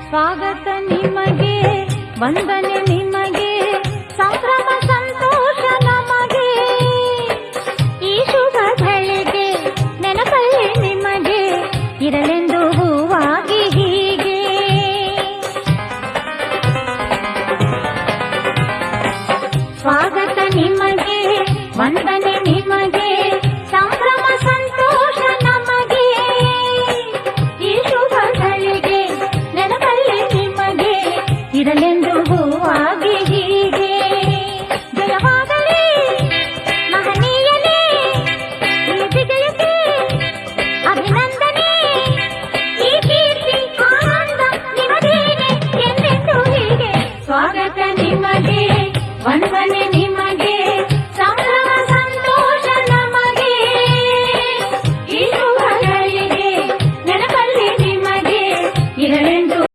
ಸ್ವಾಗತ ನಿಮಗೆ, ವಂದನೆ ನಿಮಗೆ, ಸಂಭ್ರಮ ಸಂತೋಷ ನಮಗೆ. ಈ ಶುಭ ಗಳಿಗೆ ನೆನಪಲ್ಲಿ ನಿಮಗೆ ಇರಲೆಂದು ಹೂವಾಗಿ ಹೀಗೆ. ಸ್ವಾಗತ ನಿಮಗೆ, ವಂದನೆ ನಿಮಗೆ, ಸಂಭ್ರಮ ಸಂತೋಷ ನಮಗೆ. ಈ ಶುಭ ಗಳಿಗೆ ನೆನಪಲ್ಲಿ ನಿಮಗೆ ಇರಲೆಂದು ಹೂವಾಗಿ ಹೀಗೆ. ಜಯವಾಗಲಿ ಮಹನೀಯನೇ ಈ ವಿಜಯಕ್ಕೆ ಅಭಿನಂದನೆ. ಈ ಕೀರ್ತಿ ಆನಂದ ನಿಮಗೇನೆ ಎಂದೆಂದು ಹೀಗೆ. ಸ್ವಾಗತ ನಿಮಗೆ, ವಂದನೆ